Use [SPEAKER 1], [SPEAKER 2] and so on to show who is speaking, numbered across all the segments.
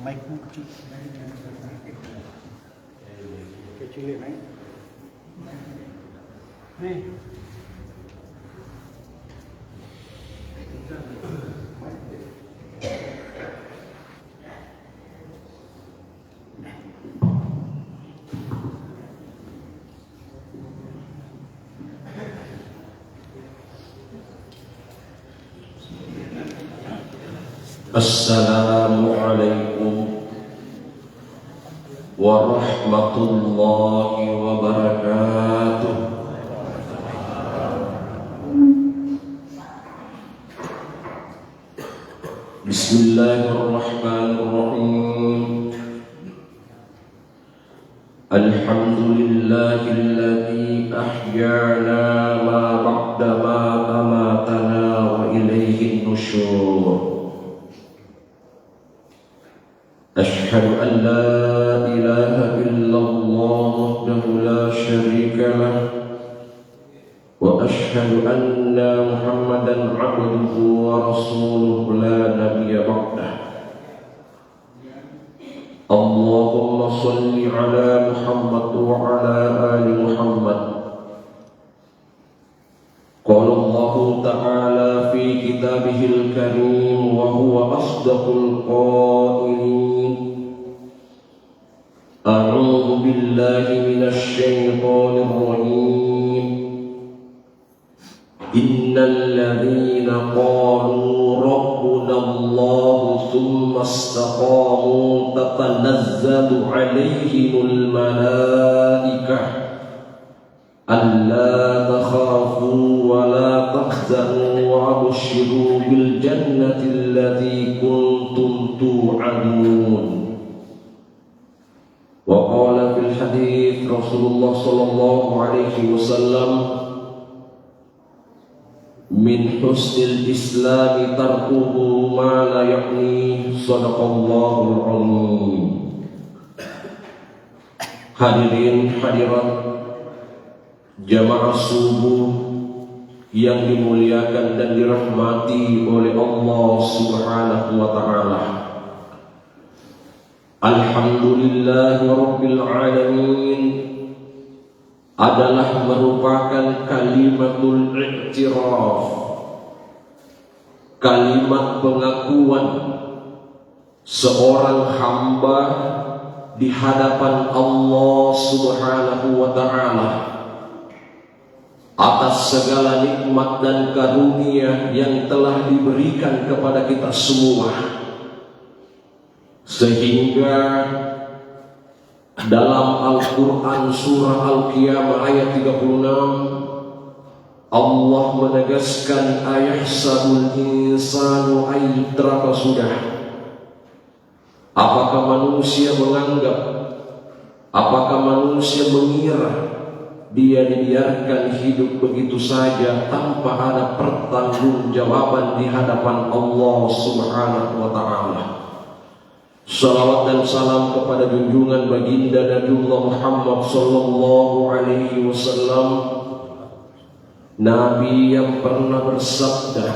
[SPEAKER 1] Mic-nya kecil. Kecilin aja. Nih.
[SPEAKER 2] Assalamualaikum warahmatullahi wabarakatuh. Bismillahirrahmanirrahim. Alhamdulillahilladzi ahyana ma ba'da ma amatana wa ilaihin nusyur. أشهد أن لا إله إلا الله وحده لا شريك له وأشهد أن محمدا عبده ورسوله لا نبي بعده. اللهم صل على محمد وعلى آل محمد. قال الله تعالى في كتابه الكريم وهو أصدق القائلين: أعوذ بالله من الشيطان الرجيم. إن الذين قالوا ربنا الله ثم استقاموا تتنزل عليهم الملائكة ألا تخافوا ولا تحزنوا وأبشروا بالجنة التي كنتم توعدون. وقال في الحديث رسول الله صلى الله عليه وسلم: من حسن الإسلام تركه ما لا يعنيه. صدق الله العظيم. Hadirin hadirat jamaah subuh yang dimuliakan dan dirahmati oleh Allah Subhanahu wa ta'ala. Alhamdulillahi Rabbil Alamin adalah merupakan kalimatul i'tiraf, kalimat pengakuan seorang hamba di hadapan Allah Subhanahu wa ta'ala atas segala nikmat dan karunia yang telah diberikan kepada kita semua. Sehingga dalam Al-Quran surah Al-Qiyamah ayat 36 Allah menegaskan: ayahsabul insanu ayyutraka sudah. Apakah manusia menganggap, apakah manusia mengira dia dibiarkan hidup begitu saja tanpa ada pertanggungjawaban di hadapan Allah Subhanahu wa ta'ala. Salawat dan salam kepada junjungan baginda Nabiullah Muhammad sallallahu alaihi wasallam, Nabi yang pernah bersabda: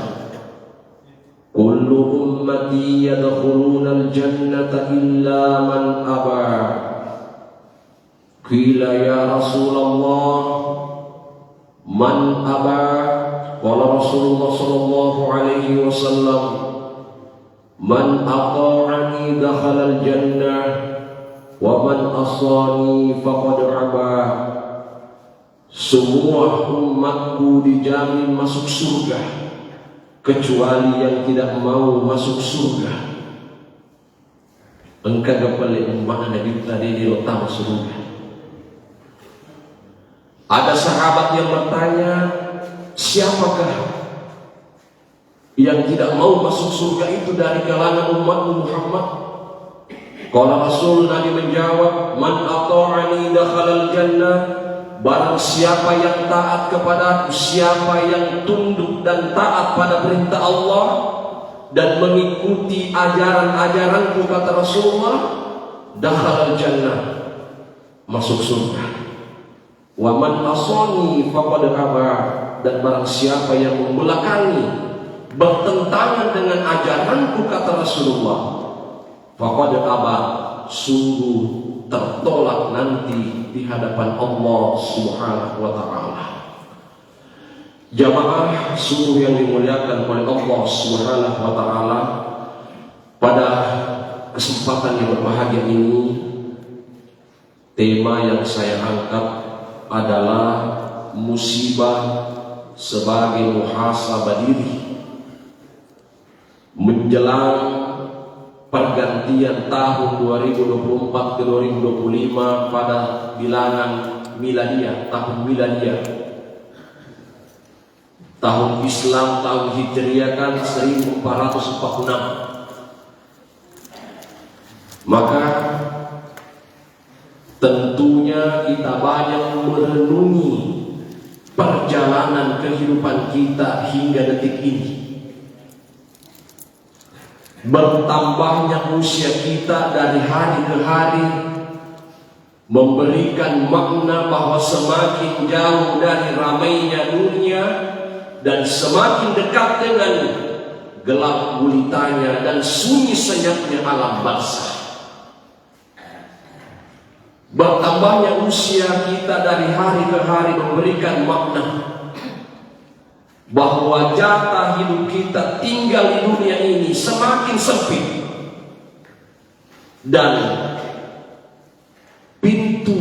[SPEAKER 2] kullu ummati yadkhuluna al-jannata illa man aba. Qila ya Rasulullah, man aba? Qala Rasulullah sallallahu alaihi wasallam: man ata'ani dakhala al-jannah wa man asani faqad aba. Semua umatku dijamin masuk surga kecuali yang tidak mau masuk surga. Engkau kepala umat Nabi tadi di utama surga. Ada sahabat yang bertanya, siapakah yang tidak mau masuk surga itu dari kalangan umat Muhammad? Qala Rasul, Nabi menjawab: man ata'ani dakhala al-jannah. Barang siapa yang taat kepadaku, siapa yang tunduk dan taat pada perintah Allah dan mengikuti ajaran-ajaranku, kata Rasulullah, dakhala al-jannah, masuk surga. Wa man asani faqad aba. Dan barang siapa yang membelakangi, bertentangan dengan ajaranku, kata Rasulullah, faqad aba, sungguh tertolak nanti di hadapan Allah Subhanahu wa taala. Jamaah sungguh yang dimuliakan oleh Allah Subhanahu wa taala, pada kesempatan yang berbahagia ini tema yang saya angkat adalah musibah sebagai muhasabah diri menjelang pergantian tahun 2024 ke 2025 pada bilangan miladiah, tahun miladiah. Tahun Islam, tahun Hijriah kan 1446. Maka tentunya kita banyak merenungi perjalanan kehidupan kita hingga detik ini. Bertambahnya usia kita dari hari ke hari memberikan makna bahwa semakin jauh dari ramainya dunia dan semakin dekat dengan gelap gulitanya dan sunyi senyapnya alam barzakh. Bertambahnya usia kita dari hari ke hari memberikan makna bahwa jatah hidup kita tinggal di dunia ini semakin sempit dan pintu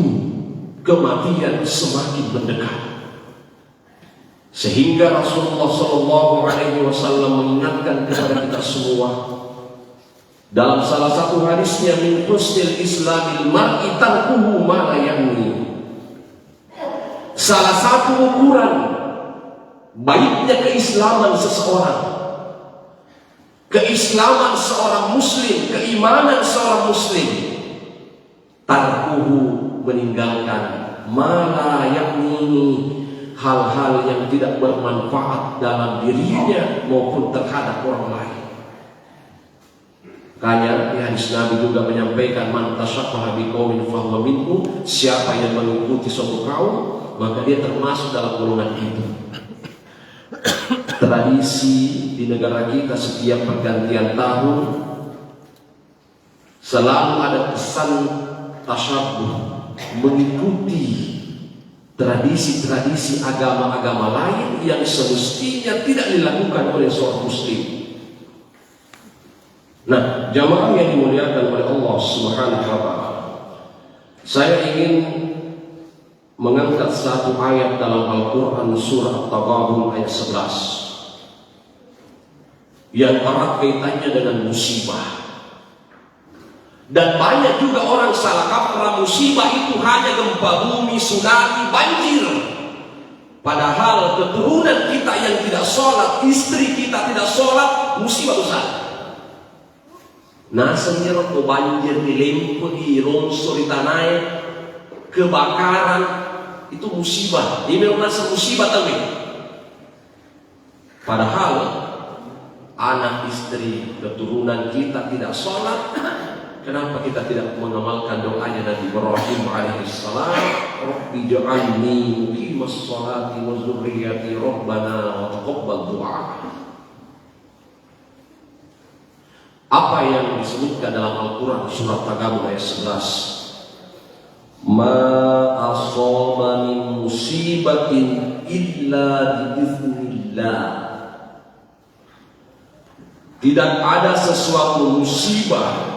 [SPEAKER 2] kematian semakin mendekat. Sehingga Rasulullah SAW mengingatkan kepada kita semua dalam salah satu hadisnya, min husnil islamil mar'i tarkuhu ma la ya'ni. Salah satu ukuran baiknya keislaman seseorang, keislaman seorang muslim, keimanan seorang muslim, tarkuhu, meninggalkan ma la ya'ni, hal-hal yang tidak bermanfaat dalam dirinya maupun terhadap orang lain. Makanya di hadis Nabi juga menyampaikan, man tasyabbaha biqaumin fahuwa minhum, siapa yang mengikuti suatu kaum maka dia termasuk dalam golongan itu. Tradisi di negara kita setiap pergantian tahun selalu ada pesan tasyabbuh, mengikuti tradisi-tradisi agama-agama lain yang semestinya tidak dilakukan oleh seorang muslim. Nah, jamaah yang dimuliakan oleh Allah Subhanahu wa taala, saya ingin mengangkat satu ayat dalam Al-Quran surah At-Taghabun ayat 11 yang erat kaitannya dengan musibah. Dan banyak juga orang salah kaprah musibah itu hanya gempa bumi, tsunami, banjir. Padahal keturunan kita yang tidak sholat, istri kita tidak sholat, musibah besar. Nasenyer ke banjir, dilemput, longsor di tanah, kebakaran, itu musibah. Ini memang musibah tapi. Padahal anak istri keturunan kita tidak sholat. Kenapa kita tidak mengamalkan doanya Nabi Ibrahim alaihissalam? Rabbi ja'alni muqimas sholati wa dzurriyyati rabbana wa taqabbal du'a. Apa yang disebutkan dalam Al-Quran surat At-Taghabun ayat 11? Ma asaba min musibatin illa biiznillah. Tidak ada sesuatu musibah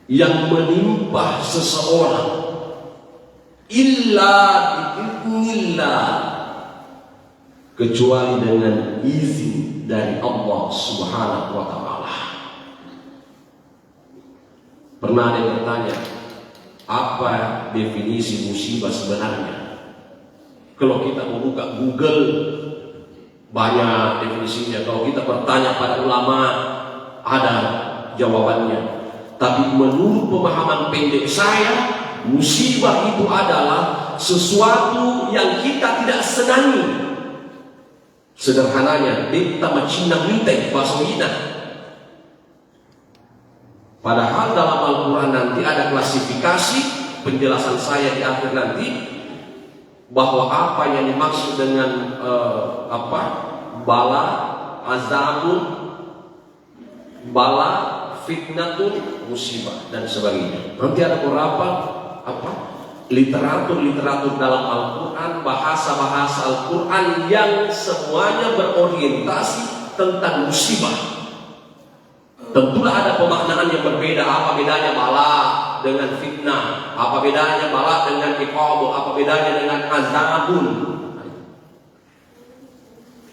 [SPEAKER 2] yang menimpa seseorang illa biiznillah, kecuali dengan izin dari Allah Subhanahu wa taala. Pernah ada yang bertanya, apa definisi musibah sebenarnya? Kalau kita membuka Google banyak definisinya. Kalau kita bertanya pada ulama ada jawabannya. Tapi menurut pemahaman pendek saya, musibah itu adalah sesuatu yang kita tidak senangi. Sederhananya, kita macina minta bahasa Ina. Padahal dalam Al-Quran nanti ada klasifikasi, penjelasan saya di akhir nanti, bahwa apa yang dimaksud dengan bala, azabun, bala, fitnatun musibah dan sebagainya. Nanti ada beberapa literatur dalam Al-Quran, bahasa-bahasa Al-Quran yang semuanya berorientasi tentang musibah. Tentulah ada pemaknaan yang berbeda. Apa bedanya bala dengan fitnah? Apa bedanya bala dengan iqab? Apa bedanya dengan azabun?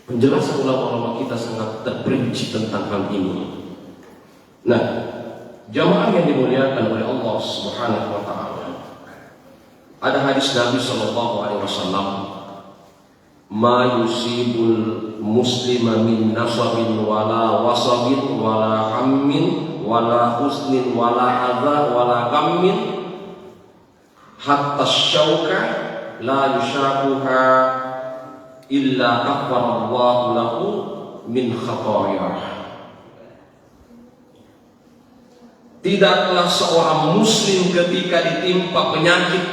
[SPEAKER 2] Penjelasan ulama-ulama kita sangat terperinci tentang hal ini. Nah, jamaah yang dimuliakan oleh Allah Subhanahu wa taala. Ada hadis Nabi sallallahu alaihi wasallam, "Ma yusibul muslima min nasabin wala wasabin wala hammin wala husnin wala adza wala gammin hatta syauka la yushaquha illa kafarallahu lahu min khatayah." Tidaklah seorang muslim ketika ditimpa penyakit,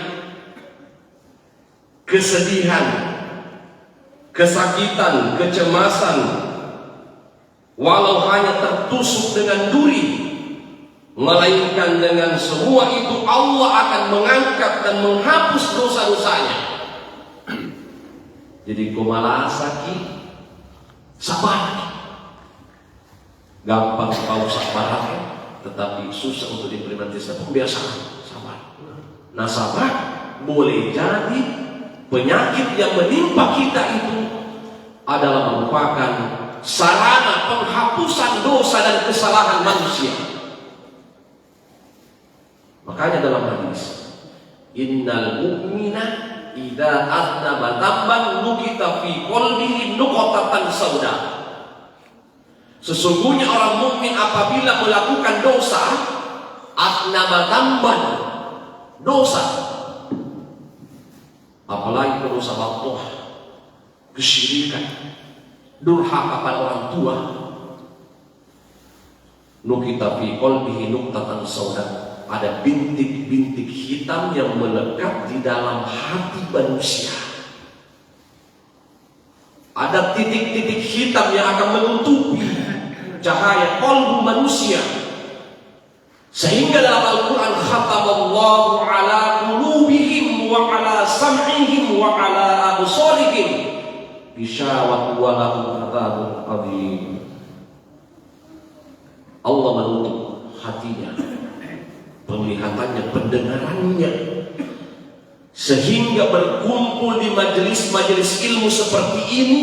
[SPEAKER 2] kesedihan, kesakitan, kecemasan, walau hanya tertusuk dengan duri, melainkan dengan semua itu Allah akan mengangkat dan menghapus dosa-dosanya. Jadi kumala sakit, sabar. Gampang kalau sabar, tetapi susah untuk diimplementasikan. Pembiasaan, sabar. Nah, sabar boleh jadi penyakit yang menimpa kita itu adalah merupakan sarana penghapusan dosa dan kesalahan manusia. Makanya dalam hadis, innal mu'mina idza aznaba dzamban nukita fi qalbihi nuqtatan sauda. Sesungguhnya orang mukmin apabila melakukan dosa, aznaba dzamban, dosa, apalagi dosa batuh, kesyirikan, durhaka pada orang tua, nukita fi qalbihi nuqtatan sauda, ada bintik-bintik hitam yang melekat di dalam hati manusia. Ada titik-titik hitam yang akan menutupi cahaya qalbu manusia, sehingga dalam Al-Quran, khatamallahu ala qulubihim wa ala sam'ihim wa ala absarihim bisyawat wa lahum adzabun adzim. Allah menutup hatinya, penglihatannya, pendengarannya, sehingga berkumpul di majelis-majelis ilmu seperti ini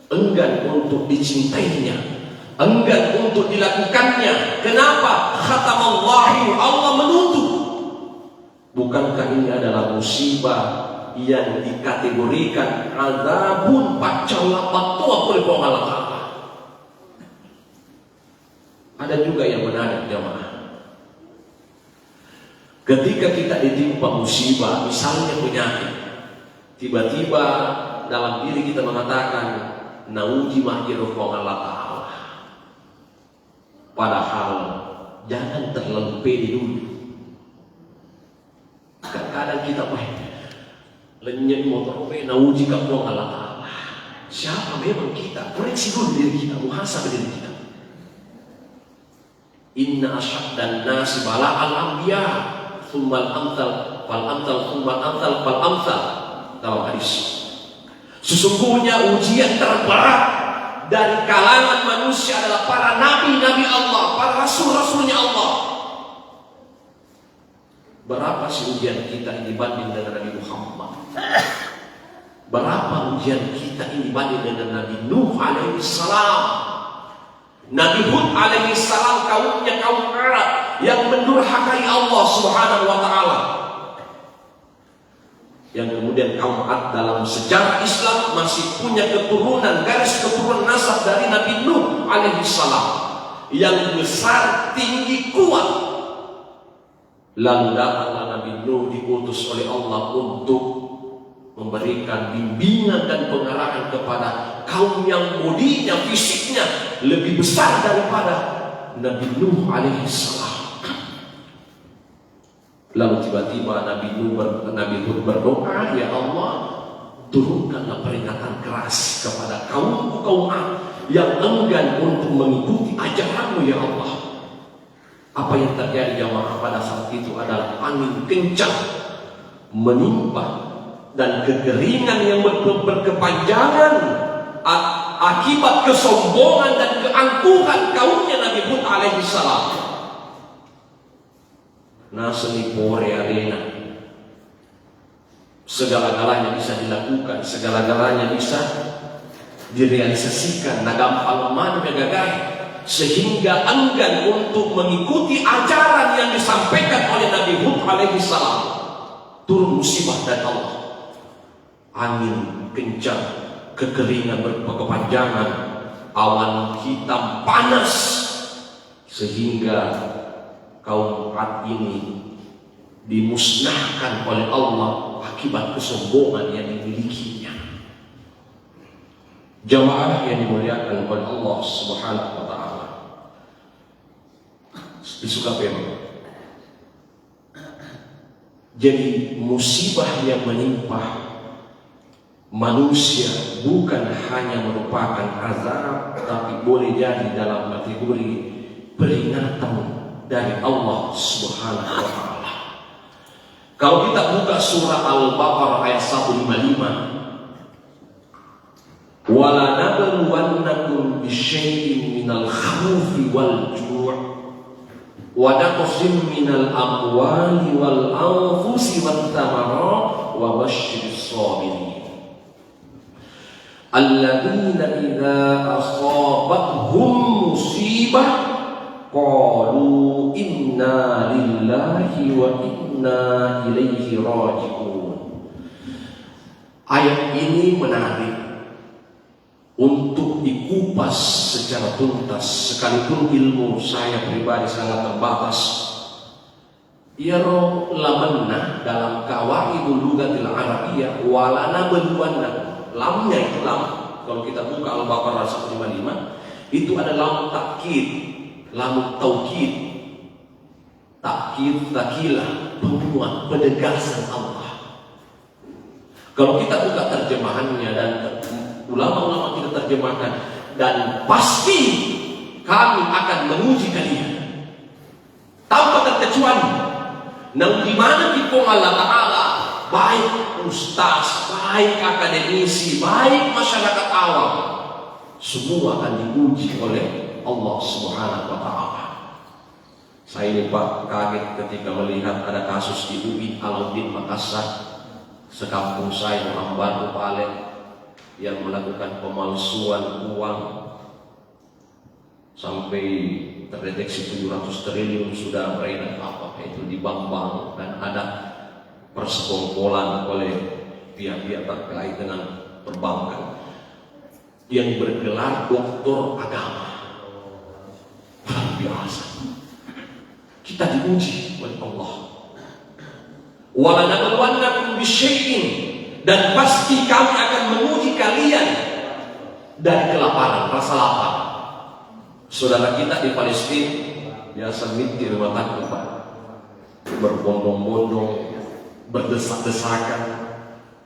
[SPEAKER 2] enggan untuk dicintainya, enggan untuk dilakukannya. Kenapa? Khatamallahu, Allah menutup. Bukankah ini adalah musibah yang dikategorikan azabun pacalapatoa oleh Allah? Ada juga yang menarik jamaah. Ketika kita ditimpa musibah, misalnya penyakit, tiba-tiba dalam diri kita mengatakan nauji mahjiruh Allah Ta'ala. Padahal jangan terlalu pede dulu. Kadang-kadang kita lenyap motor nauji Allah Ta'ala. Siapa memang kita? Koreksi dulu diri kita, muhasabah diri kita. Inna asyaddan nasi bala'al anbiya tsummal amsal fal amsal tsummal amsal fal amsal. Dalam hadis, sesungguhnya ujian terberat dari kalangan manusia adalah para nabi-nabi Allah, para rasul-rasulnya Allah. Berapa sih ujian kita ini dibanding dengan Nabi Muhammad? Berapa ujian kita ini dibanding dengan Nabi Nuh alaihi salam? Nabi Hud alaihi salam kaumnya kaum Arab yang mendurhakai Allah Subhanahu wa taala. Yang kemudian kaum Ad dalam sejarah Islam masih punya keturunan, garis keturunan nasab dari Nabi Nuh alaihi salam yang besar, tinggi, kuat. Lalu datanglah Nabi Nuh diutus oleh Allah untuk memberikan bimbingan dan pengarahan kepada kaum yang bodinya, fisiknya lebih besar daripada Nabi Nuh alaihi salam. Lalu tiba-tiba Nabi Hud berdoa, ya Allah, turunkanlah peringatan keras kepada kaum Ad yang enggan untuk mengikuti ajaranmu ya Allah. Apa yang terjadi jamaah pada saat itu adalah angin kencang menimpa dan kekeringan yang berkepanjangan akibat kesombongan dan keangkuhan kaumnya Nabi Hud alaihi salam. Nasni pore arena, segala-galanya bisa dilakukan, segala-galanya bisa direalisasikan, nagampang man gagay, sehingga enggan untuk mengikuti ajaran yang disampaikan oleh Nabi Hud alaihi salam. Turun musibah dari Allah, angin kencang, kekeringan berkepanjangan, awan hitam panas, sehingga kaum Ad ini dimusnahkan oleh Allah akibat kesombongan yang dimilikinya. Jamaah yang dimuliakan oleh Allah Subhanahu wa taala. Disuka memang. Jadi musibah yang menimpa manusia bukan hanya merupakan azab, tapi boleh jadi dalam kategori peringatan dari Allah Subhanahu wa taala. Kalau kita buka surah Al-Baqarah ayat 155, wala nabluwannakum bisyai'in minal khawfi wal ju' wa naqsin minal amwali wal anfusi wat thamarati wa basyyiris sabirin alladzina idza asabathum musibah qalu inna lillahi wa inna ilaihi raji'un. Ayat ini menarik untuk dikupas secara tuntas, sekalipun ilmu saya pribadi sangat terbatas. Yaro lamanna dalam qawaidul lughatil arabiyyah walana beluanna, lamnya itu lam. Kalau kita buka Al-Baqarah 155 itu ada lam takkid, lam taukid, takkid, takilah, penguat, penegasan Allah. Kalau kita buka terjemahannya dan ulama-ulama kita terjemahkan, dan pasti kami akan menguji kalian tanpa terkecuali. Nang dimana dipong Allah Ta'ala, baik ustaz, baik akademisi, baik masyarakat awam, semua akan diuji oleh Allah Subhanahu wa taala. Saya ini Pak kaget ketika melihat ada kasus di UI Alauddin Makassar, sekampung saya orang Batu Pale, yang melakukan pemalsuan uang sampai terdeteksi 700 triliun sudah beredar apa itu di bank-bank, dan ada persekongkolan oleh pihak-pihak terkait dengan perbankan yang bergelar doktor agama. Luar biasa. Kita diuji oleh Allah. Wala nabluwannakum bisyai'in, dan pasti kami akan menguji kalian dari kelaparan, rasa lapar. Saudara kita di Palestina biasa di rumah tangga Pak, berbondong-bondong, berdesak-desakan,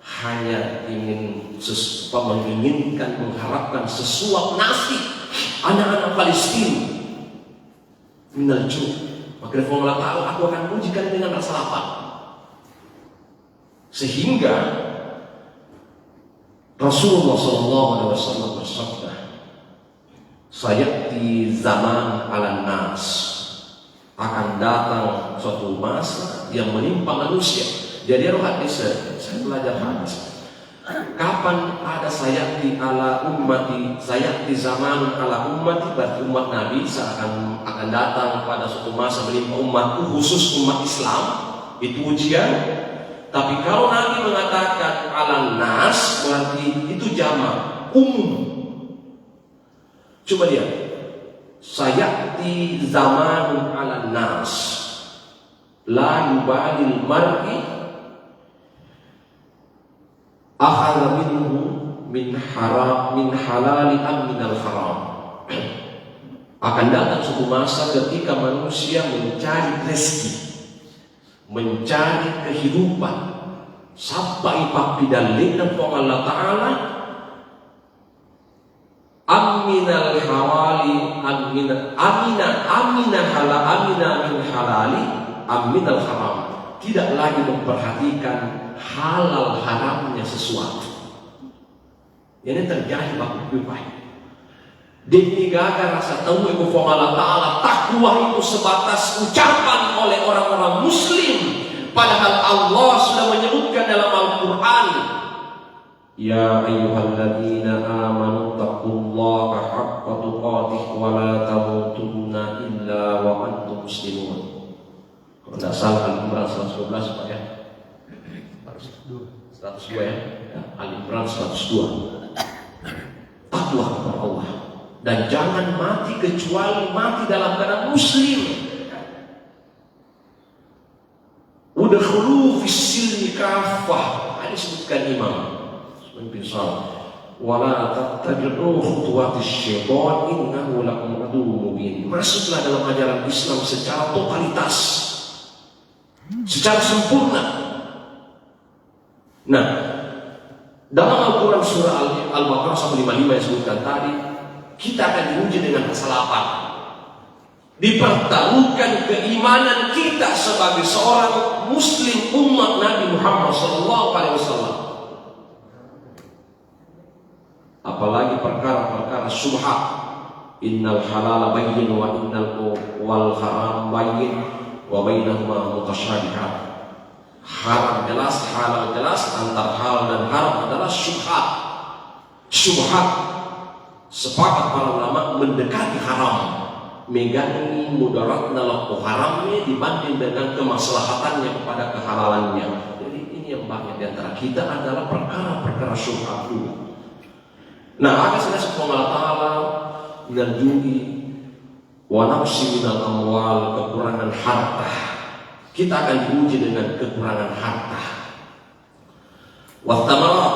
[SPEAKER 2] hanya ingin menginginkan, mengharapkan sesuap nasi anak-anak Palestina minal ju'. Maka Allah Ta'ala, aku akan uji kalian dengan rasa lapar. Sehingga Rasulullah SAW bersabda, sayati zaman ala nas, akan datang suatu masa yang menimpa manusia. Jadi roh hadis, saya belajar hadis. Kapan ada sayati ala ummati, sayati zaman ala ummati, berarti umat Nabi akan datang pada suatu masa menimpa umatku, khusus umat Islam, itu ujian. Tapi kalau Nabi mengatakan ala nas, berarti itu jamak, umum. Coba lihat, sayati zaman ala nas, la yubalil mar'i akhadha minhu min haram min halali am minal haram. Akan datang suatu masa ketika manusia mencari rezeki, mencari kehidupan, sampai papidaling dan Allah Ta'ala am minal hawali am min halali amin al haram. Tidak lagi memperhatikan halal haramnya sesuatu. Ini terjadi baik-baik. Demigaga rasa tahu iku Allah Ta'ala, takwa itu sebatas ucapan oleh orang-orang muslim, padahal Allah sudah menyebutkan dalam Al-Quran, ya ayyuhalladzina amanu taqullaha haqqa tuqatih wa la tamutunna illa wa antum muslimun. Kalau tidak salah Al-Imran 112 Pak ya, 102 ya, Al-Imran 102. Takwa kepada Allah, dan jangan mati kecuali mati dalam keadaan muslim. Udkhulu fis silmi kafah. Ini disebutkan Imam bin Salam. Wala tattabi'u khutuwatis syaitan innahu lakum aduwwun mubin. Masuklah dalam ajaran Islam secara totalitas, secara sempurna. Nah, dalam Al-Quran surah Al-Baqarah 155 yang disebutkan tadi, kita akan diuji dengan kesalahan. Dipertaruhkan keimanan kita sebagai seorang muslim umat Nabi Muhammad SAW. Apalagi perkara-perkara syubhat. Innal halala bayyin wa innal wal haram bayyin wa bainahuma mutasyabihat. Haram jelas, halal jelas, antar halal dan haram adalah syubhat. Syubhat, sepakat para ulama, mendekati haram, megangi mudaratna lahu haramnya dibanding dengan kemaslahatannya kepada kehalalannya. Jadi ini yang banyak di antara kita adalah perkara-perkara syubhat dulu. Nah, ada sebenarnya Allah Ta'ala minal judi wa nafsi minal amwal, kekurangan harta. Kita akan diuji dengan kekurangan harta. Wa thamarat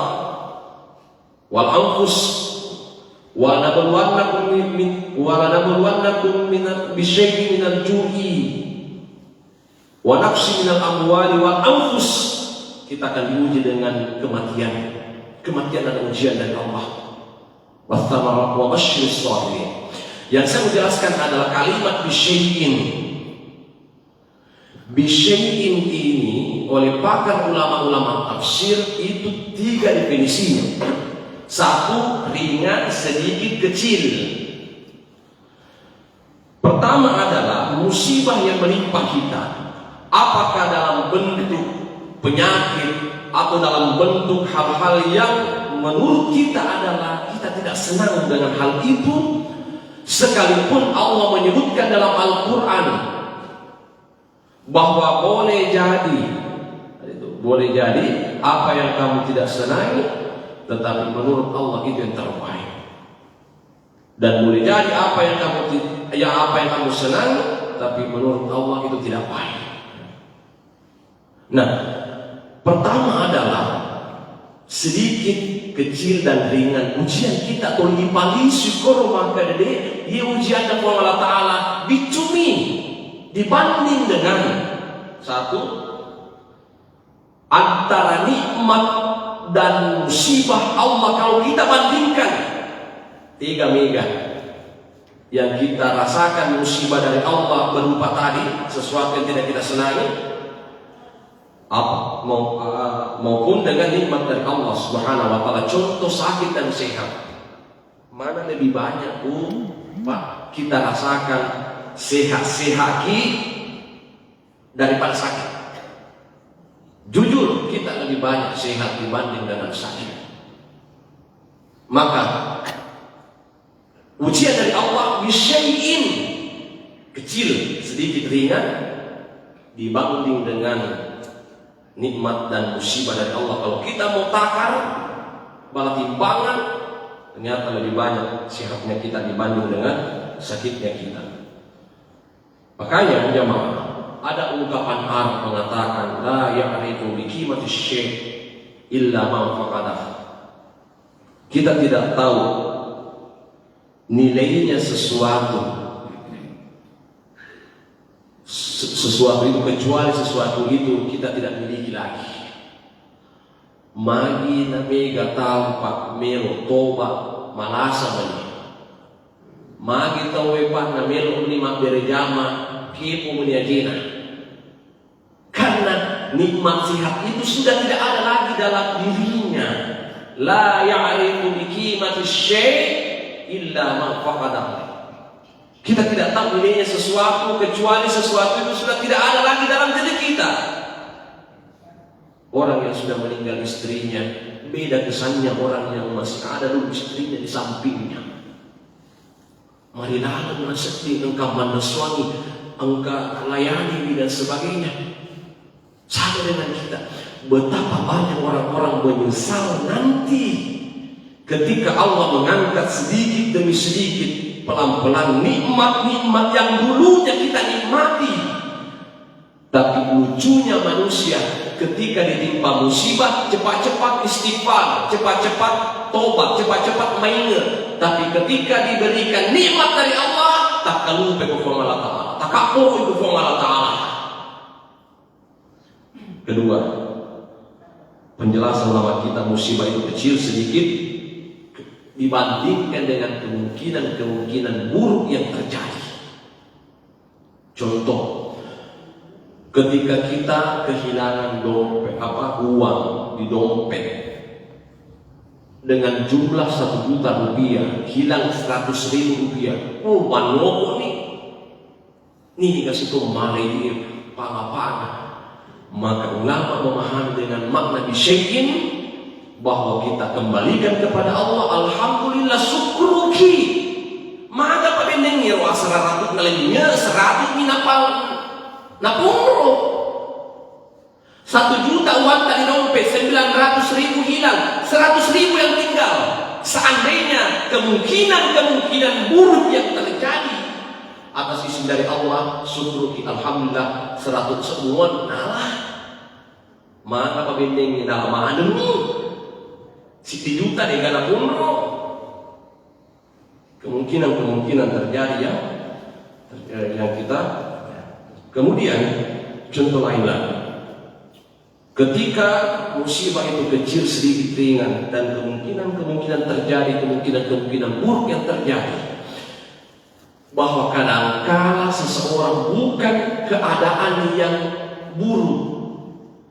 [SPEAKER 2] wal anfus wa nabluwannakum min bisyai'in minal ju'i wa nafsi minal amwali wal anfus. Kita akan diuji dengan kematian. Kematian adalah ujian dari Allah. Wa thamarat wa basyyiris sabirin. Yang saya menjelaskan adalah kalimat bisyai'in. Bisyai'in ini oleh pakar ulama-ulama tafsir itu 3 definisinya. 1, ringan, sedikit, kecil. Pertama adalah musibah yang menimpa kita, apakah dalam bentuk penyakit atau dalam bentuk hal-hal yang menurut kita adalah kita tidak senang dengan hal itu, sekalipun Allah menyebutkan dalam Al-Quran bahwa boleh jadi apa yang kamu tidak senangi, tetapi menurut Allah itu yang terbaik. Dan boleh jadi apa yang kamu senangi, tapi menurut Allah itu tidak baik. Nah, pertama adalah sedikit, kecil dan ringan ujian kita. Tolong paling syukur maka dia ujian dari Allah Ta'ala dicumi dibanding dengan 1, antara nikmat dan musibah Allah. Kalau kita bandingkan 3 mega yang kita rasakan musibah dari Allah berupa tadi sesuatu yang tidak kita senangi, maupun dengan nikmat dari Allah Subhanahu wa Ta'ala, contoh sakit dan sehat, mana lebih banyak Pak kita rasakan sehat-sehat daripada sakit? Jujur, kita lebih banyak sehat dibanding dengan sakit. Maka ujian dari Allah bisyai'in, kecil, sedikit, ringan, dibanding dengan nikmat dan musibah dari Allah. Kalau kita mau takar bala timbangan, ternyata lebih banyak sehatnya kita dibanding dengan sakitnya kita. Makanya jemaah, ada ungkapan Arab mengatakan la ya'rifu bi qimati syai' illa man faqadah. Kita tidak tahu nilainya sesuatu itu kecuali sesuatu itu kita tidak miliki lagi. Magi na mega tahu pak mero toba malasa bani Magi tawepan na melon ni berjama kipu meniajina. Karena nikmat sehat itu sudah tidak ada lagi dalam dirinya. La ya'rifu bi qimati syai' illa man faqadahu. Kita tidak tahu nilainya sesuatu kecuali sesuatu itu sudah tidak ada lagi dalam diri kita. Orang yang sudah meninggal istrinya, beda kesannya orang yang masih ada dulu istrinya di sampingnya. Marilah menasihati engkau mana suami, engkau layani dan sebagainya. Sama dengan kita, betapa banyak orang-orang menyesal nanti ketika Allah mengangkat sedikit demi sedikit, pelan-pelan nikmat-nikmat yang dulunya kita nikmati. Tapi lucunya manusia ketika ditimpa musibah, cepat-cepat istighfar, cepat-cepat tobat, cepat-cepat maingat. Tapi ketika diberikan nikmat dari Allah, tak kalupa kepada Allah Ta'ala, tak kapur kepada Allah Ta'ala. Kedua, penjelasan lama kita musibah itu kecil sedikit dibandingkan dengan kemungkinan buruk yang terjadi. Contoh, ketika kita kehilangan uang di dompet dengan jumlah 1 juta rupiah, hilang 100.000 rupiah. Oh, manopo nih. Nih kasih tuh mari dia panga-panga. Maka ulama memahami dengan makna bisyai'in bahwa kita kembalikan kepada Allah. Alhamdulillah syukruki. Maka pada nengir wa 100 ngalenya 100 minapal napungro. 1 juta uang tadi dompet, 900.000 hilang, 100.000 yang tinggal. Seandainya kemungkinan buruk yang terjadi atas izin dari Allah, syukruki alhamdulillah 100 semua nalah. Maka pabendeng dalam ademi 1 juta dengan napungro. Kemungkinan terjadi yang kita. Kemudian contoh lain lagi. Ketika musibah itu kecil sedikit ringan dan kemungkinan terjadi, kemungkinan buruk yang terjadi, bahwa kadang-kala seseorang bukan keadaan yang buruk,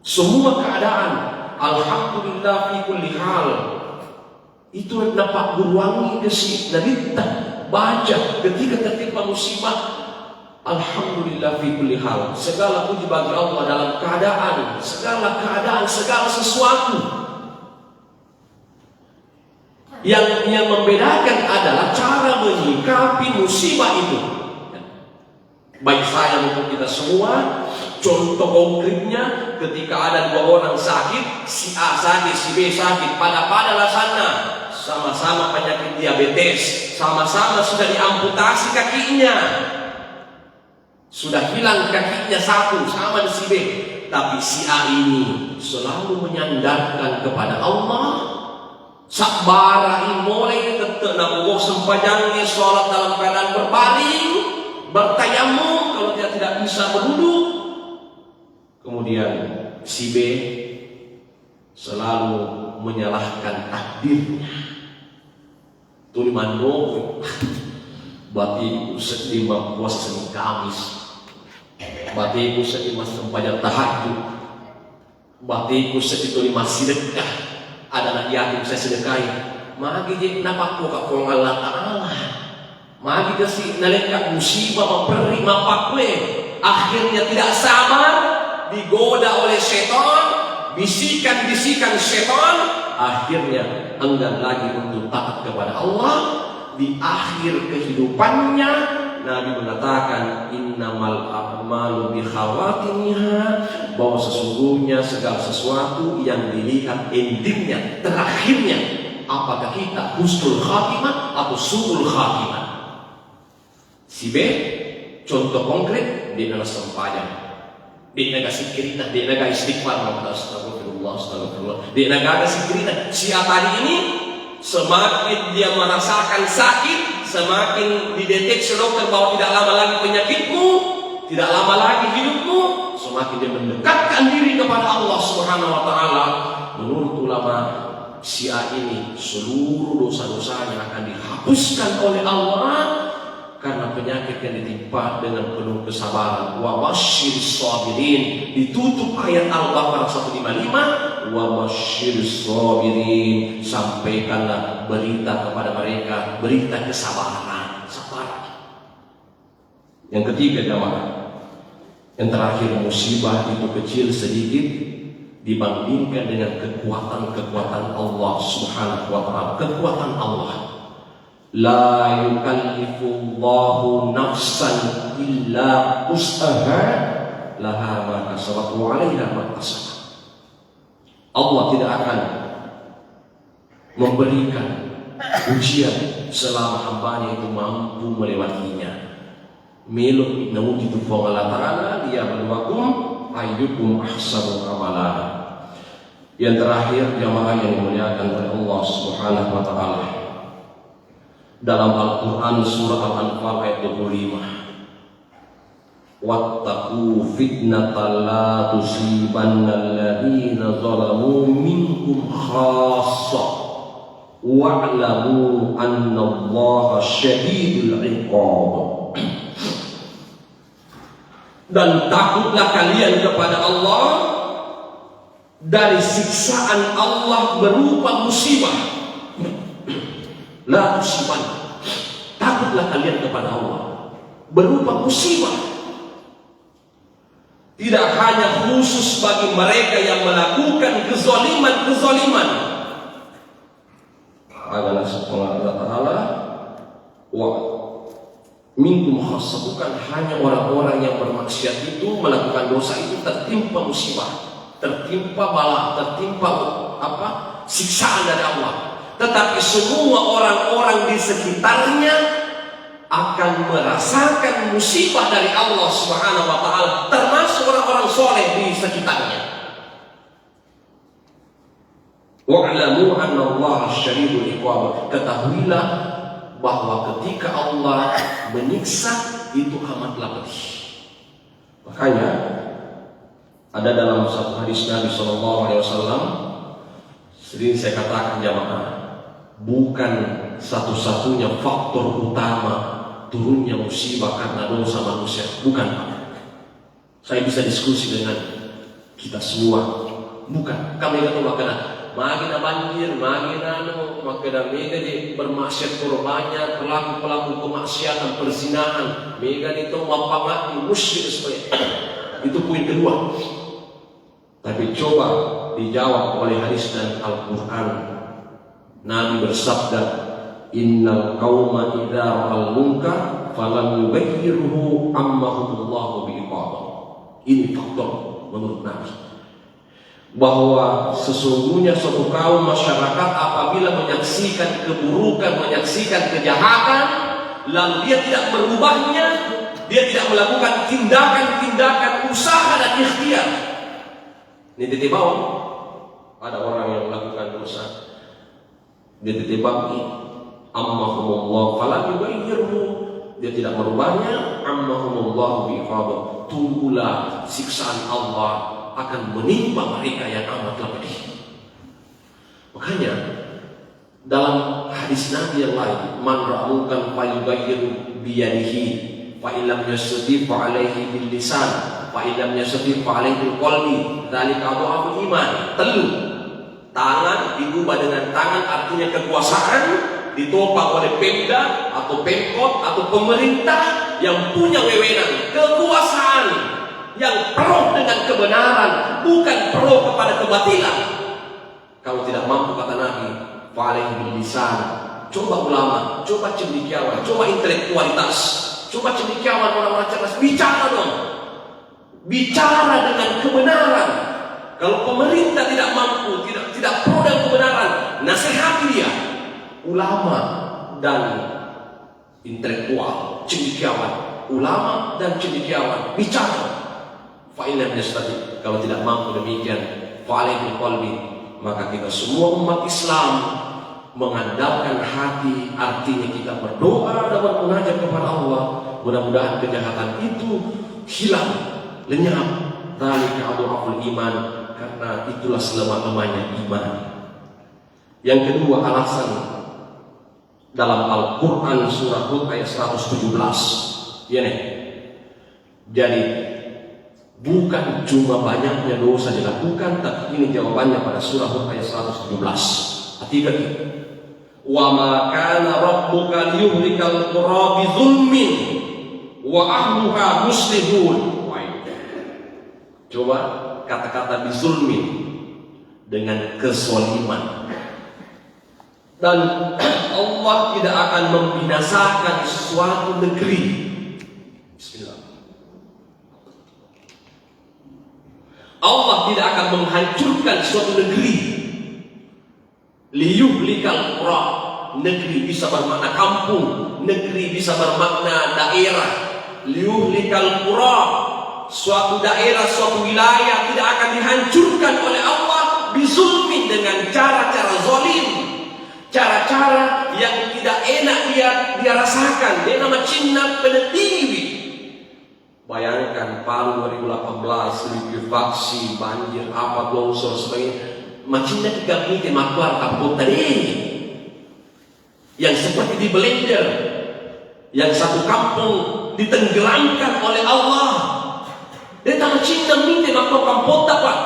[SPEAKER 2] semua keadaan alhamdulillah fi kulli hal itu dapat beruangi kesih dari baca ketika tertimpa musibah. Alhamdulillah fi kulli hal. Segala puji bagi Allah dalam segala keadaan, segala sesuatu. Yang membedakan adalah cara menyikapi musibah itu. Baik saya maupun kita semua. Contoh konkretnya, ketika ada 2 orang sakit, si A sakit, si B sakit, pada sana sama-sama penyakit diabetes, sama-sama sudah diamputasi kakinya. Sudah hilang kakinya 1 sama di si B. Tapi si A ini selalu menyandarkan kepada Allah. Sakbara mulai tetap nabuh sempajangnya sholat dalam keadaan berbaring, bertayamum kalau dia tidak bisa berduduk. Kemudian si B selalu menyalahkan takdirnya. Tuliman doa batiku sedih puasa Senin Kamis, batiku sedih sempajang tahajud, batiku sedih masih sedekah. Ada anak yatim saya sedekahi. Magi jadi kenapa kok kau Allah Ta'ala? Magi kasih nalekat musibah memperi mapakwe. Akhirnya tidak sabar, digoda oleh setan, bisikan-bisikan setan. Akhirnya enggan lagi untuk taat kepada Allah. Di akhir kehidupannya Nabi mengatakan innamal a'malu bikhawatimiha, bahwa sesungguhnya segala sesuatu yang dilihat endingnya, terakhirnya, apakah kita husnul khatimah atau su'ul khatimah. Si B contoh konkret dia adalah sempajang, dia naga sikirina, dia naga istighfar, astagfirullah, dia naga sikirina. Si A tadi ini semakin dia merasakan sakit, semakin dideteksi dokter bahwa tidak lama lagi penyakitmu, tidak lama lagi hidupmu, semakin dia mendekatkan diri kepada Allah Subhanahu wa Ta'ala. Menurut ulama, si A ini seluruh dosa-dosanya akan dihapuskan oleh Allah karena penyakit yang ditimpa dengan penuh kesabaran. Wa basyiris sabirin, ditutup ayat Al-Baqarah 155, wa basyiris sabirin, sampaikanlah berita kepada mereka, berita kesabaran, sabar. Yang ketiga jamaah, yang terakhir, musibah itu kecil sedikit dibandingkan dengan kekuatan Allah Subhanahu wa ta'ala. Kekuatan Allah, la yukallifullahu nafsan illa usaha laha ma kasabat wa 'alaiha ma kasabat. Allah tidak akan memberikan ujian selama hambanya itu mampu melewatinya. Meluk nawujidu Allah ta'ala liyabluwakum ayyukum ahsanu amala. Yang terakhir jamaah yang dimuliakan oleh Allah Subhanahu wa ta'ala, dalam Al-Quran surah Al-Anfal ayat 25, wattaqu fitnatan la tusibanna alladhina zalamu minkum khassah wa'lamu anna Allaha syadidul iqab. Dan takutlah kalian kepada Allah dari siksaan Allah berupa musibah. La tusiban, takutlah kalian kepada Allah berupa musibah. Tidak hanya khusus bagi mereka yang melakukan kezaliman. Allah Subhanahu wa ta'ala wa minkum khassa, bukan hanya orang-orang yang bermaksiat itu, melakukan dosa itu tertimpa musibah, tertimpa bala, tertimpa siksaan dari Allah, tetapi semua orang-orang di sekitarnya akan merasakan musibah dari Allah Subhanahu wa ta'ala, termasuk orang-orang soleh di sekitarnya. Wa'lamu anna Allah syadidul iqab, ketahuilah bahwa ketika Allah menyiksa itu amatlah pedih. Makanya ada dalam satu hadis Nabi SAW, sering saya katakan jamaah, bukan satu-satunya faktor utama turunnya musibah karena dosa manusia, bukan. Saya bisa diskusi dengan kita semua, bukan. Kami kata makanya magina banjir, magina makanya mega di bermaksiat korbannya, pelaku kemaksiatan, perzinahan, mega itu mapamati musyrik seperti itu poin kedua. Tapi coba dijawab oleh hadis dan Al-Quran. Nabi bersabda, innal qauma idza ra'al munkar falam yughayyiruhu ammahumullahu bi'iqab. Ini faktor menurut Nabi, bahwa sesungguhnya suatu kaum masyarakat apabila menyaksikan keburukan, menyaksikan kejahatan, lalu dia tidak merubahnya, dia tidak melakukan tindakan-tindakan usaha dan ikhtiar. Ini titik bawah. Ada orang yang melakukan dosa, dia titik bawah, ammahumullah falam yughayyiruhu, dia tidak merubahnya, ammahumullah bi'iqab, tunggulah siksaan Allah akan menimpa mereka yang amatlah pedih. Makanya dalam hadis Nabi yang lain, man ra'ukan falyughayyir biyadihi fa illam yastati fa alaihi bil lisan fa illam yastati fa alaihi bil qalbi dzalika adhaful iman. Telu, tangan diubah dengan tangan, artinya kekuasaan ditopang oleh Pemda atau Pemkot atau pemerintah yang punya wewenang, kekuasaan yang pro dengan kebenaran, bukan pro kepada kebatilan. Kalau tidak mampu, kata Nabi, fa'alaihi bil lisan. Coba ulama, coba cendekiawan, coba intelektualitas, coba cendekiawan, orang-orang cerdas, bicara dong. Bicara dengan kebenaran. Kalau pemerintah tidak mampu, tidak pro dengan kebenaran, nasihati dia. Ulama dan intelektual, cendekiawan, ulama dan cendekiawan, bicara. Fa'ilam yastati, kalau tidak mampu demikian, fa'alaihi qalbi, maka kita semua umat Islam mengandalkan hati, artinya kita berdoa dan bermunajat kepada Allah. Mudah-mudahan kejahatan itu hilang, lenyap. Dzalika adhaful iman, karena itulah selemah-lemahnya iman. Yang kedua alasan dalam Al-Quran surah Hud ayat 117. Ya nih. Jadi bukan cuma banyaknya dosa dilakukan, tapi ini jawabannya pada surah Hud ayat 117. Artinya wa ma kana rabbuka liyuhlikal qura bi dzulmin wa ahluha muslihun. Coba kata-kata bizulmin, dengan kesoliman. Dan Allah tidak akan membinasakan suatu negeri. Bismillah. Allah tidak akan menghancurkan suatu negeri. Liyuhlikal qura, negeri bisa bermakna kampung, negeri bisa bermakna daerah. Liyuhlikal qura, suatu daerah, suatu wilayah tidak akan dihancurkan oleh Allah bizulmin, dengan cara-cara zalim, cara-cara yang tidak enak dia rasakan. Dia nama Cina penetiwi. Bayangkan Palu 2018, likuifaksi, banjir, apa, longsor, sebagainya. Macamnya tiga minggu makluar kampung tadi yang seperti di blender, yang satu kampung ditenggelamkan oleh Allah. Dia tak cinta minta makluar kampung tak, Pak.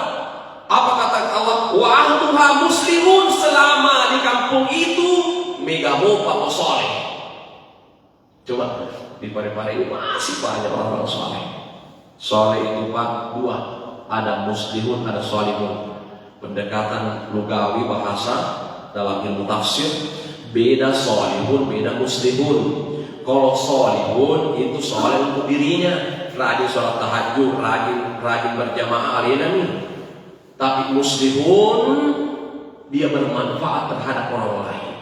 [SPEAKER 2] Apa kata Allah? Wa ahluha muslimun, selama di kampung itu megamo Pak soleh. Coba di Parepare ini masih banyak orang-orang soleh. Soleh itu Pak dua, ada muslihun, ada solihun. Pendekatan lugawi bahasa dalam ilmu tafsir, beda solihun, beda muslihun. Kalau solihun itu soleh untuk dirinya, rajin sholat tahajud, rajin berjamaah alina nih. Tapi muslihun, dia bermanfaat terhadap orang lain.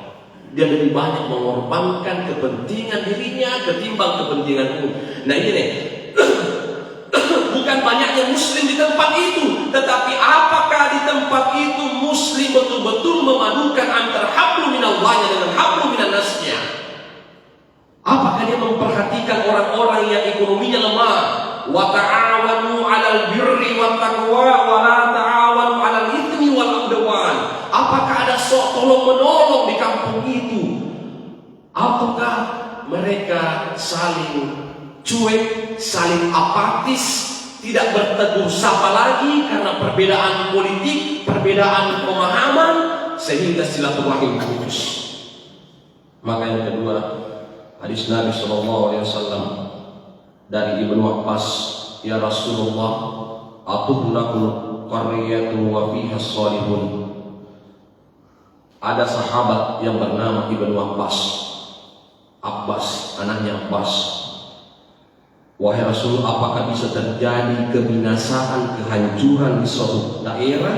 [SPEAKER 2] Dia lebih banyak mengorbankan kepentingan dirinya ketimbang kepentingan umum. Nah ini nih, bukan banyaknya muslim di tempat itu, tetapi apakah di tempat itu muslim betul-betul memadukan antara hablum minallahnya dengan hablum minannasnya? Apakah dia memperhatikan orang-orang yang ekonominya lemah? Wa ta'awanu 'alal birri wat taqwa wa la ta'awanu 'alal itsmi wal 'udwan. Apakah ada tolong-menolong di kampung itu? Apakah mereka saling cuek, saling apatis, tidak bertegur sapa lagi karena perbedaan politik, perbedaan pemahaman, sehingga silaturahim putus? Maka yang kedua, hadis Nabi SAW dari Ibnu Abbas, ya Rasulullah, atuhlakul qaryatu wa fiha salihun. Ada sahabat yang bernama Ibnu Abbas, anaknya Abbas. Wahai Rasul, apakah bisa terjadi kebinasaan, kehancuran di suatu daerah,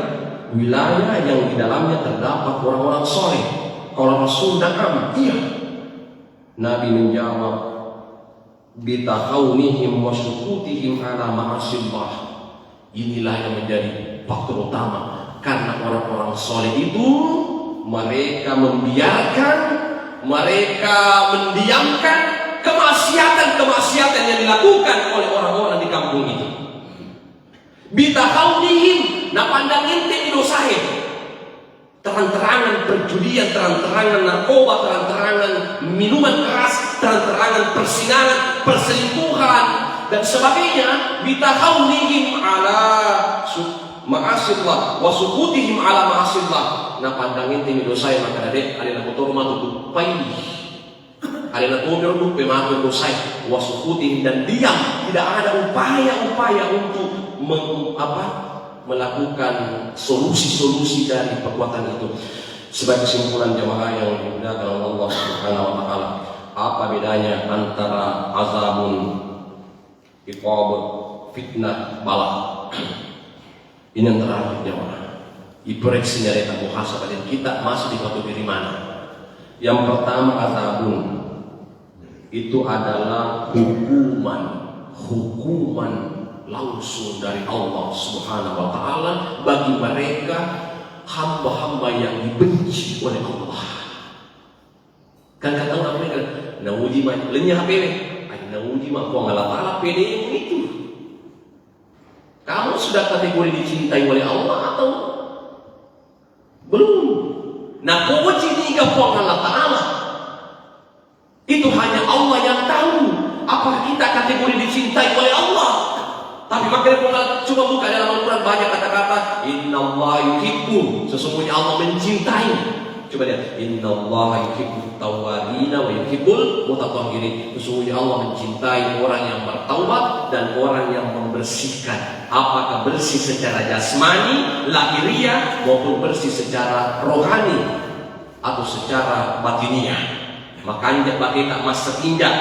[SPEAKER 2] wilayah yang di dalamnya terdapat orang-orang soleh? Kalau Rasul na'am, iya. Nabi menjawab, bitakaunihim wa sukutihim ala ma'asillah. Inilah yang menjadi faktor utama, karena orang-orang soleh itu mereka membiarkan, mereka mendiamkan kemaksiatan yang dilakukan oleh orang-orang di kampung itu. Bitakaunihim, na pandang inti inosahid, terang-terangan perjudian, terang-terangan narkoba, terang-terangan minuman keras, terang-terangan persinanan, perselingkuhan dan sebagainya. Bitakaunihim ala ma'asillah wa sukutihim ala ma'asillah. Na pandang inti inosahid, maka adek ada motor rumah tutup paini, ada komer lu pemakai dosai wasukutih, dan diam, tidak ada upaya-upaya untuk melakukan solusi-solusi dari perbuatan itu. Sebagai kesimpulan jemaah yang dimuliakan oleh Allah Subhanahu wa taala, apa bedanya antara azabun, iqab, fitnah, bala? Ini yang terakhir jemaah. Dikoreksi dari muhasabah, dan kita masuk di kategori mana? Yang pertama, azabun itu adalah hukuman langsung dari Allah Subhanahu wa taala bagi mereka hamba-hamba yang dibenci oleh Allah. Kan kata orang mereka, naudi mah lenyah pewe, naudi mah kok Allah taala pede yang itu. Kamu sudah kategori dicintai oleh Allah atau belum? Nah, kau cinta kok Allah taala. Itu hanya Allah yang tahu apakah kita kategori dicintai oleh Allah. Tapi makanya coba buka dalam Al-Quran banyak kata-kata innallaha yuhibbu, sesungguhnya Allah mencintai. Coba lihat, innallaha yuhibbut tawwabina wa yuhibbul mutatahhirin. Sesungguhnya Allah mencintai orang yang bertaubat dan orang yang membersihkan. Apakah bersih secara jasmani, lahiriah, maupun bersih secara rohani atau secara batiniah. Makanya pakai tak mas seindah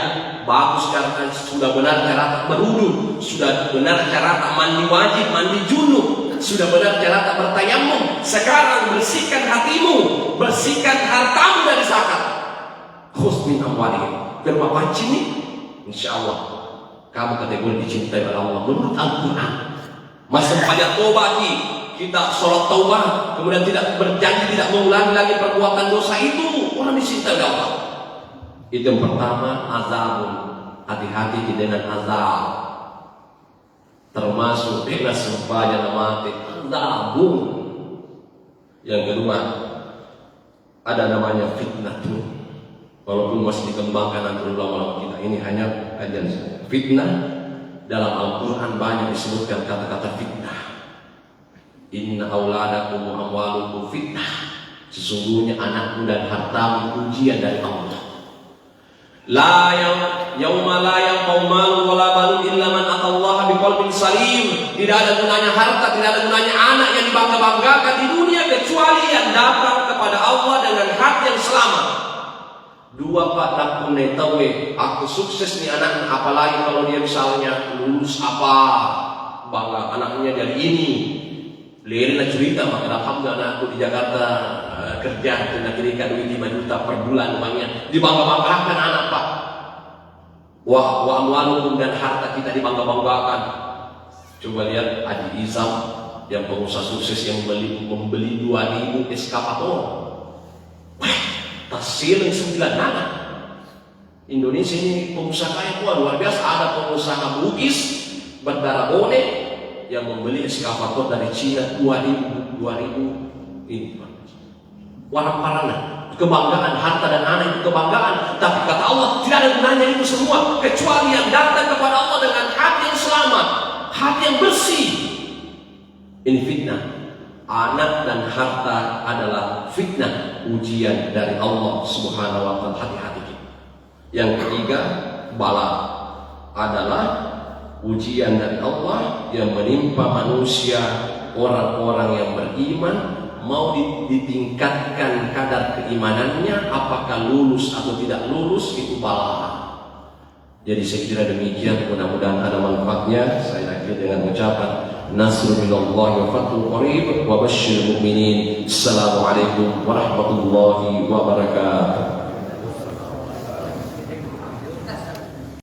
[SPEAKER 2] bagus karena sudah benar cara tak berwudu, sudah benar cara tak mandi wajib, mandi junub, sudah benar cara tak bertayamum. Sekarang bersihkan hatimu, bersihkan hartamu dari zakat. Khudz min amwalihim. Biar Bapak nih, insya Allah kamu kategori dicintai oleh Allah menurut Al-Quran. Masa banyak tobat kita sholat taubat, kemudian tidak berjanji tidak mengulangi lagi perbuatan dosa itu, orang dicintai oleh Allah. Itu yang pertama, azabun. Hati-hati dengan azab. Termasuk dengan sempanya mati, azabun. Yang kedua, ada namanya fitnah tuh. Walaupun masih dikembangkan antara ulama kita, ini hanya kajian fitnah. Dalam Al-Quran banyak disebutkan kata-kata fitnah. Inna auladakum wa amwalukum fitnah. Sesungguhnya anakmu dan hartamu ujian dari Allah. La yauma la yanfa'u malun wala banun illa man atallaha biqalbin salim. Tidak ada gunanya harta, tidak ada gunanya anak yang dibangga-banggakan di dunia kecuali yang datang kepada Allah dengan hati yang selamat. Dua Pak nak tahu aku sukses nih anak, apalagi kalau dia misalnya lulus apa, bangga anaknya dari ini. Lirina cerita maka alhamdulillah anakku di Jakarta kerja dengan dirikan duit 5 juta per bulan uangnya, dibangga-banggakan anak Pak. Wa amwalukum, dan harta kita dibangga-banggakan. Coba lihat Haji Izam yang pengusaha sukses yang membeli 2000 eskavator. Wah, tasiling 9 anak. Indonesia ini pengusaha kaya luar biasa. Ada pengusaha Bugis berdarah bone yang membeli eskavator dari Cina 2000 ini. Warna-warna kebanggaan, harta dan anak itu kebanggaan. Tapi kata Allah tidak ada gunanya itu semua kecuali yang datang kepada Allah dengan hati yang selamat, hati yang bersih. Ini fitnah. Anak dan harta adalah fitnah, ujian dari Allah Subhanahu wa Ta'ala. Hati-hati. Yang ketiga, bala adalah ujian dari Allah yang menimpa manusia, orang-orang yang beriman. Mau ditingkatkan kadar keimanannya, apakah lulus atau tidak lulus, itu bala. Jadi saya kira demikian, mudah-mudahan ada manfaatnya. Saya akhiri dengan ucapan nasrul minallahi wa fathul qarib wa basyiril mu'minin. Assalamualaikum warahmatullahi wabarakatuh.